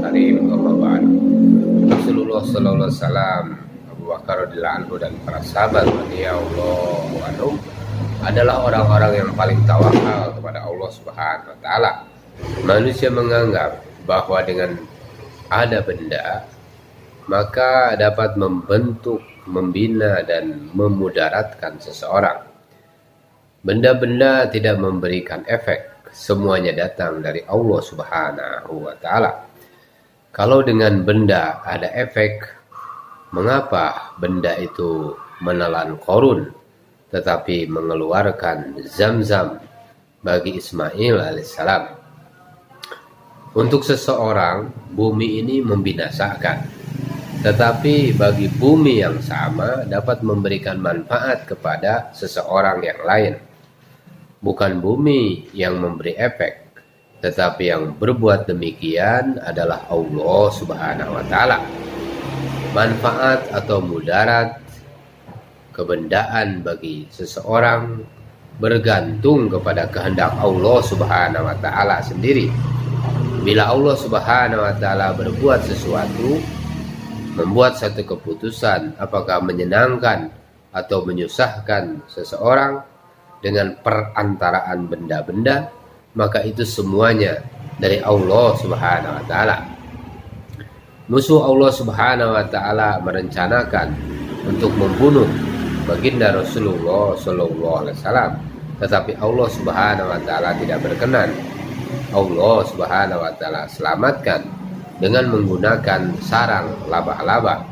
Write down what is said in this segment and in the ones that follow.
Karim, amma ba'd. Rasulullah sallallahu alaihi wasallam, Abu Bakar radhiyallahu anhu dan para sahabat radhiyallahu anhum adalah orang-orang yang paling tawakal kepada Allah Subhanahu wa taala. Manusia menganggap bahwa dengan ada benda maka dapat membentuk, membina dan memudaratkan seseorang. Benda-benda tidak memberikan efek, semuanya datang dari Allah Subhanahu wa taala. Kalau dengan benda ada efek, mengapa benda itu menelan Qarun tetapi mengeluarkan Zam-Zam bagi Ismail alaihissalam? Untuk seseorang, bumi ini membinasakan, tetapi bagi bumi yang sama dapat memberikan manfaat kepada seseorang yang lain. Bukan bumi yang memberi efek, tetapi yang berbuat demikian adalah Allah Subhanahu wa taala. Manfaat atau mudarat kebendaan bagi seseorang bergantung kepada kehendak Allah Subhanahu wa taala sendiri. Bila Allah Subhanahu wa taala berbuat sesuatu, membuat satu keputusan apakah menyenangkan atau menyusahkan seseorang dengan perantaraan benda-benda, maka itu semuanya dari Allah Subhanahu wa taala. Musuh Allah Subhanahu wa taala merencanakan untuk membunuh baginda Rasulullah sallallahu alaihi wasallam, tetapi Allah Subhanahu wa taala tidak berkenan. Allah Subhanahu wa taala selamatkan dengan menggunakan sarang laba-laba,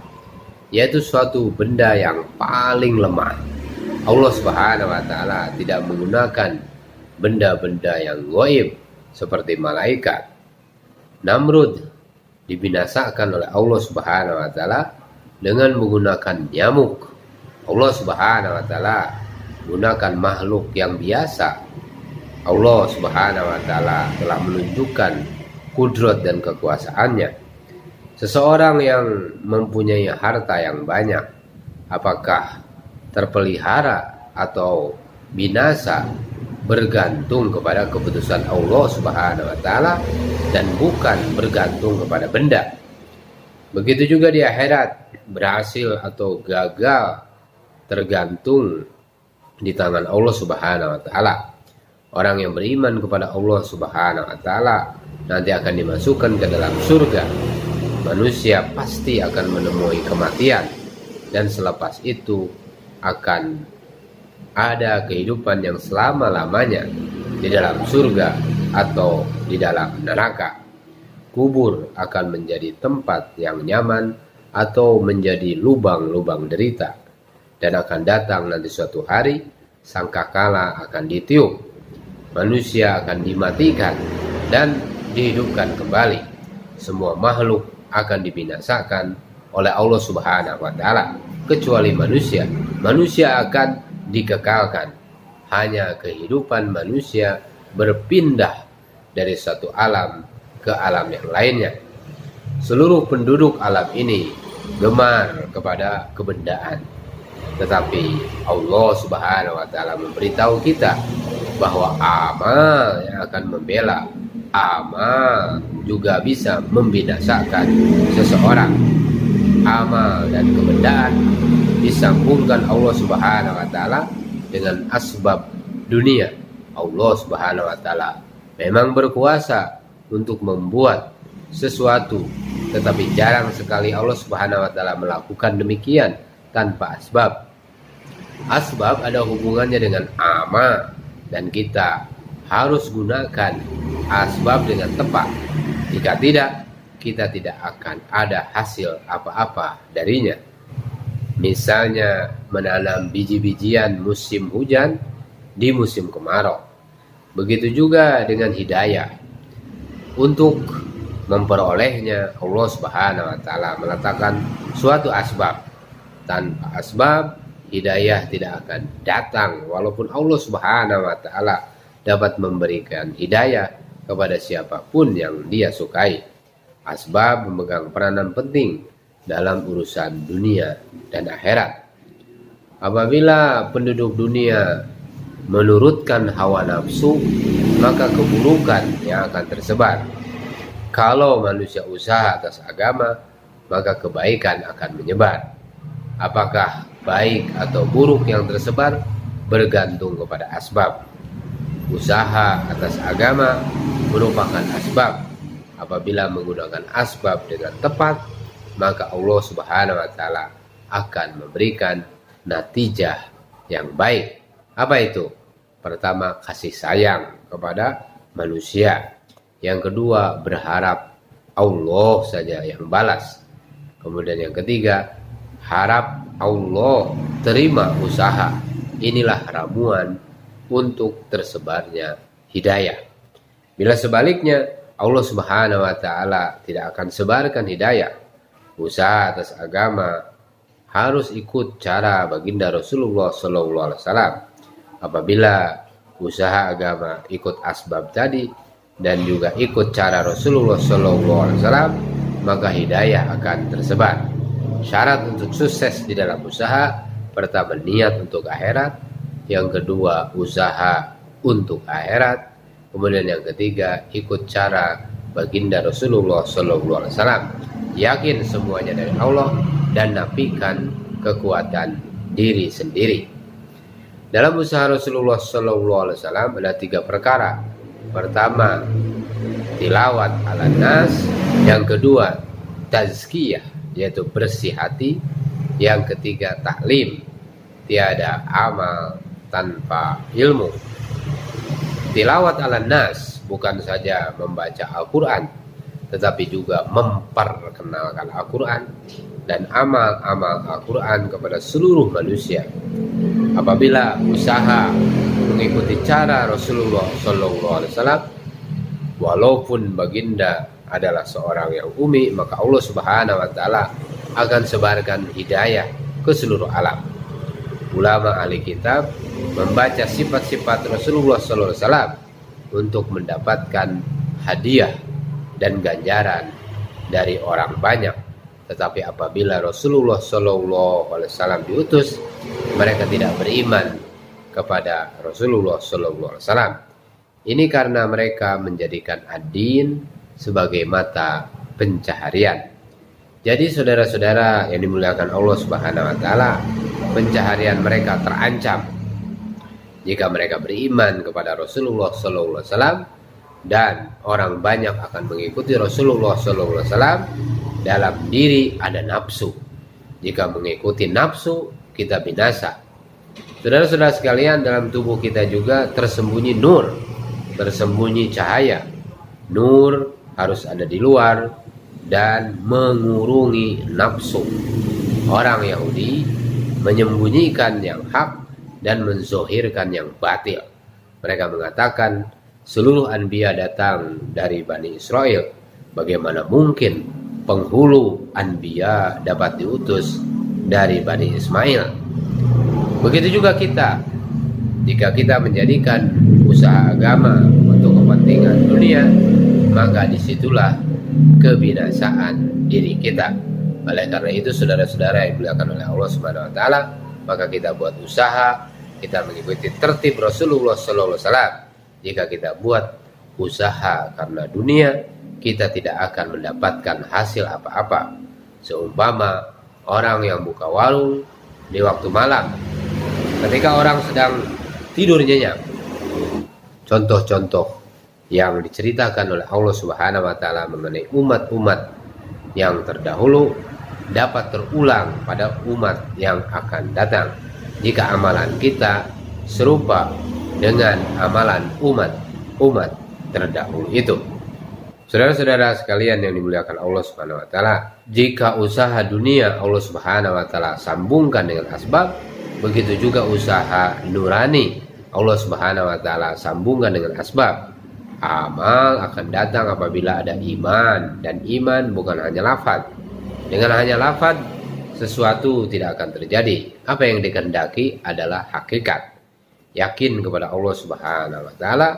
yaitu suatu benda yang paling lemah. Allah Subhanahu wa taala tidak menggunakan benda-benda yang gaib seperti malaikat. Namrud dibinasakan oleh Allah Subhanahu wa taala dengan menggunakan nyamuk. Allah Subhanahu wa taala menggunakan makhluk yang biasa. Allah Subhanahu wa taala telah menunjukkan kudrat dan kekuasaannya. Seseorang yang mempunyai harta yang banyak, apakah terpelihara atau binasa, bergantung kepada keputusan Allah Subhanahu wa taala dan bukan bergantung kepada benda. Begitu juga di akhirat, berhasil atau gagal tergantung di tangan Allah Subhanahu wa taala. Orang yang beriman kepada Allah Subhanahu wa taala nanti akan dimasukkan ke dalam surga. Manusia pasti akan menemui kematian, dan selepas itu akan ada kehidupan yang selama-lamanya di dalam surga atau di dalam neraka. Kubur akan menjadi tempat yang nyaman atau menjadi lubang-lubang derita, dan akan datang nanti suatu hari sangkakala akan ditiup, manusia akan dimatikan dan dihidupkan kembali. Semua makhluk akan dibinasakan oleh Allah Subhanahu wa taala kecuali manusia. Manusia akan dikekalkan. Hanya kehidupan manusia berpindah dari satu alam ke alam yang lainnya. Seluruh penduduk alam ini gemar kepada kebendaan, tetapi Allah Subhanahu wa taala memberitahu kita bahwa amal yang akan membela, amal juga bisa membinasakan seseorang. Amal dan kebendaan disambungkan Allah Subhanahu wa taala dengan asbab dunia. Allah Subhanahu wa taala memang berkuasa untuk membuat sesuatu, tetapi jarang sekali Allah Subhanahu wa taala melakukan demikian tanpa asbab. Asbab ada hubungannya dengan amal, dan kita harus gunakan asbab dengan tepat. Jika tidak, kita tidak akan ada hasil apa-apa darinya. Misalnya menanam biji-bijian musim hujan di musim kemarau. Begitu juga dengan hidayah. Untuk memperolehnya, Allah Subhanahu wa taala meletakkan suatu asbab. Tanpa asbab, hidayah tidak akan datang, walaupun Allah Subhanahu wa taala dapat memberikan hidayah kepada siapapun yang Dia sukai. Asbab memegang peranan penting dalam urusan dunia dan akhirat. Apabila penduduk dunia menurutkan hawa nafsu, maka keburukan yang akan tersebar. Kalau manusia usaha atas agama, maka kebaikan akan menyebar. Apakah baik atau buruk yang tersebar bergantung kepada asbab. Usaha atas agama merupakan asbab. Apabila menggunakan asbab dengan tepat, maka Allah Subhanahu wa taala akan memberikan natijah yang baik. Apa itu? Pertama, kasih sayang kepada manusia. Yang kedua, berharap Allah saja yang balas. Kemudian yang ketiga, harap Allah terima usaha. Inilah ramuan untuk tersebarnya hidayah. Bila sebaliknya, Allah Subhanahu wa taala tidak akan sebarkan hidayah. Usaha atas agama harus ikut cara baginda Rasulullah sallallahu alaihi wasallam. Apabila usaha agama ikut asbab tadi dan juga ikut cara Rasulullah sallallahu alaihi wasallam, maka hidayah akan tersebar. Syarat untuk sukses di dalam usaha, pertama niat untuk akhirat, yang kedua usaha untuk akhirat, kemudian yang ketiga ikut cara baginda Rasulullah sallallahu alaihi wasallam. Yakin semuanya dari Allah dan nafikan kekuatan diri sendiri. Dalam usaha Rasulullah sallallahu alaihi wasallam ada 3 perkara. Pertama, tilawat ala nas. Yang kedua, tazkiyah, yaitu bersih hati. Yang ketiga, taklim. Tiada amal tanpa ilmu. Tilawat ala nas bukan saja membaca Al-Quran, tetapi juga memperkenalkan Al-Quran dan amal-amal Al-Quran kepada seluruh manusia. Apabila usaha mengikuti cara Rasulullah SAW, walaupun baginda adalah seorang yang umi, maka Allah Subhanahu wa taala akan sebarkan hidayah ke seluruh alam. Ulama ahli kitab membaca sifat-sifat Rasulullah SAW untuk mendapatkan hadiah dan ganjaran dari orang banyak. Tetapi apabila Rasulullah SAW diutus, mereka tidak beriman kepada Rasulullah SAW. Ini karena mereka menjadikan ad-din sebagai mata pencaharian. Jadi saudara-saudara yang dimuliakan Allah Subhanahu wa taala, pencaharian mereka terancam jika mereka beriman kepada Rasulullah SAW, dan orang banyak akan mengikuti Rasulullah SAW. Dalam diri ada nafsu. Jika mengikuti nafsu, kita binasa. Saudara-saudara sekalian, dalam tubuh kita juga tersembunyi nur, tersembunyi cahaya. Nur harus ada di luar dan mengurungi nafsu. Orang Yahudi menyembunyikan yang hak dan menzohirkan yang batil. Mereka mengatakan seluruh anbiya datang dari Bani Israel. Bagaimana mungkin penghulu anbiya dapat diutus dari Bani Ismail? Begitu juga kita. Jika kita menjadikan usaha agama untuk kepentingan dunia, maka disitulah kebinasaan diri kita. Oleh karena itu, saudara-saudara yang dimuliakan oleh Allah Subhanahu wa taala, maka kita buat usaha, kita mengikuti tertib Rasulullah sallallahu alaihi wasallam. Jika kita buat usaha karena dunia, kita tidak akan mendapatkan hasil apa-apa. Seumpama orang yang buka warung di waktu malam, ketika orang sedang tidur nyenyak. Contoh-contoh yang diceritakan oleh Allah Subhanahu wa taala mengenai umat-umat yang terdahulu dapat terulang pada umat yang akan datang jika amalan kita serupa dengan amalan umat terdahulu itu. Saudara-saudara sekalian yang dimuliakan Allah Subhanahu wa taala, jika usaha dunia Allah Subhanahu wa taala sambungkan dengan asbab, begitu juga usaha nurani Allah Subhanahu wa taala sambungkan dengan asbab. Amal akan datang apabila ada iman, dan iman bukan hanya lafaz. Dengan hanya lafaz sesuatu tidak akan terjadi. Apa yang dikehendaki adalah hakikat. Yakin kepada Allah Subhanahu wa taala,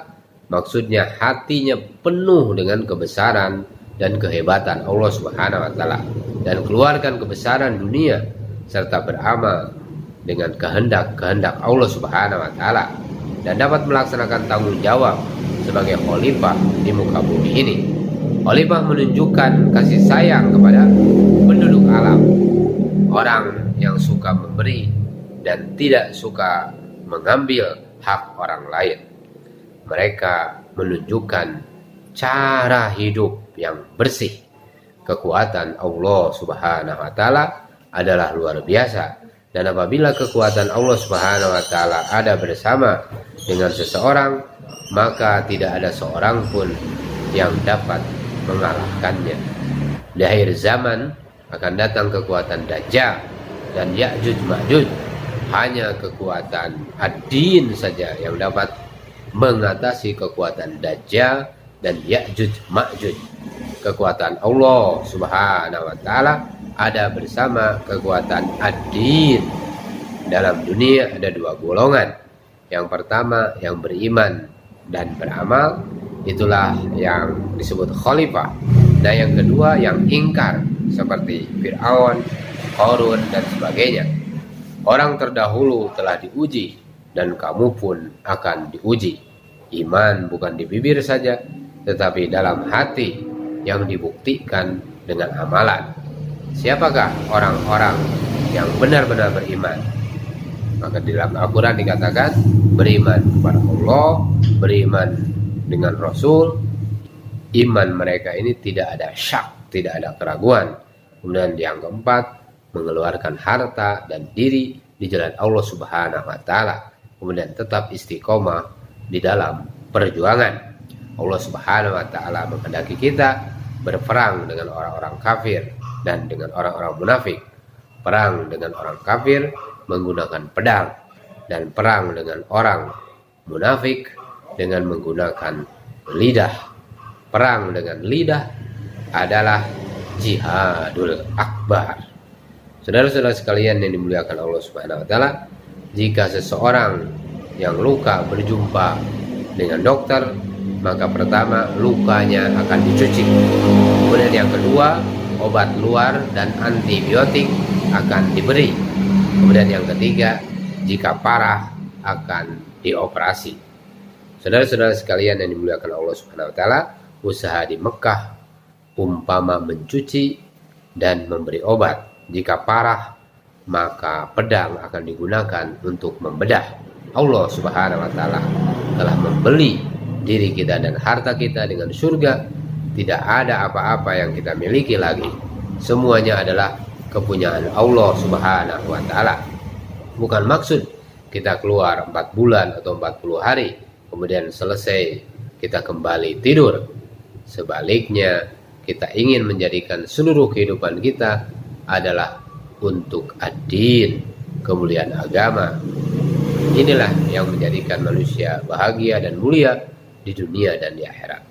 maksudnya hatinya penuh dengan kebesaran dan kehebatan Allah Subhanahu wa taala, dan keluarkan kebesaran dunia serta beramal dengan kehendak Allah Subhanahu wa taala, dan dapat melaksanakan tanggung jawab sebagai khalifah di muka bumi ini. Khalifah menunjukkan kasih sayang kepada penduduk alam, orang yang suka memberi dan tidak suka mengambil hak orang lain. Mereka menunjukkan cara hidup yang bersih. Kekuatan Allah Subhanahu wa taala adalah luar biasa, dan apabila kekuatan Allah Subhanahu wa taala ada bersama dengan seseorang, maka tidak ada seorang pun yang dapat mengalahkannya. Di akhir zaman akan datang kekuatan Dajjal dan Ya'juj Ma'juj. Hanya kekuatan ad-din saja yang dapat mengatasi kekuatan Dajjal dan Ya'juj Ma'juj. Kekuatan Allah Subhanahu wa taala ada bersama kekuatan ad-din. Dalam dunia ada dua golongan. Yang pertama yang beriman dan beramal, itulah yang disebut khalifah. Nah, yang kedua yang ingkar, seperti Fir'aun, Qarun dan sebagainya. Orang terdahulu telah diuji, dan kamu pun akan diuji. Iman bukan di bibir saja, tetapi dalam hati yang dibuktikan dengan amalan. Siapakah orang-orang yang benar-benar beriman? Maka di dalam Al-Quran dikatakan beriman kepada Allah, beriman dengan Rasul. Iman mereka ini tidak ada syak, tidak ada keraguan. Kemudian yang keempat, mengeluarkan harta dan diri di jalan Allah Subhanahu wa taala. Kemudian tetap istiqomah di dalam perjuangan. Allah Subhanahu wa taala menghendaki kita berperang dengan orang-orang kafir dan dengan orang-orang munafik. Perang dengan orang kafir menggunakan pedang, dan perang dengan orang munafik dengan menggunakan lidah. Perang dengan lidah adalah jihadul akbar. Saudara-saudara sekalian yang dimuliakan Allah Subhanahu wa taala, jika seseorang yang luka berjumpa dengan dokter, maka pertama lukanya akan dicuci. Kemudian yang kedua, obat luar dan antibiotik akan diberi. Kemudian yang ketiga, jika parah akan dioperasi. Saudara-saudara sekalian yang dimuliakan Allah Subhanahu wa taala, usaha di Mekah umpama mencuci dan memberi obat. Jika parah, maka pedang akan digunakan untuk membedah. Allah Subhanahu wa taala telah membeli diri kita dan harta kita dengan surga. Tidak ada apa-apa yang kita miliki lagi. Semuanya adalah kepunyaan Allah Subhanahu wa taala. Bukan maksud kita keluar 4 bulan atau 40 hari, kemudian selesai kita kembali tidur. Sebaliknya, kita ingin menjadikan seluruh kehidupan kita adalah untuk ad-din, kemuliaan agama. Inilah yang menjadikan manusia bahagia dan mulia di dunia dan di akhirat.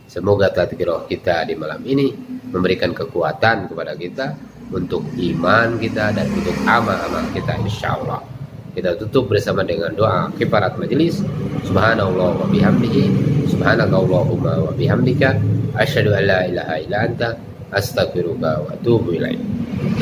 Semoga tadhkirah kita di malam ini memberikan kekuatan kepada kita untuk iman kita dan untuk amal-amal kita, insyaallah. Kita tutup bersama dengan doa kifarat majelis. Subhanallah wa bihamdihi, subhanakallahumma wa bihamdika, asyhadu an la ilaha illa anta, astaghfiruka wa atubu ilaik.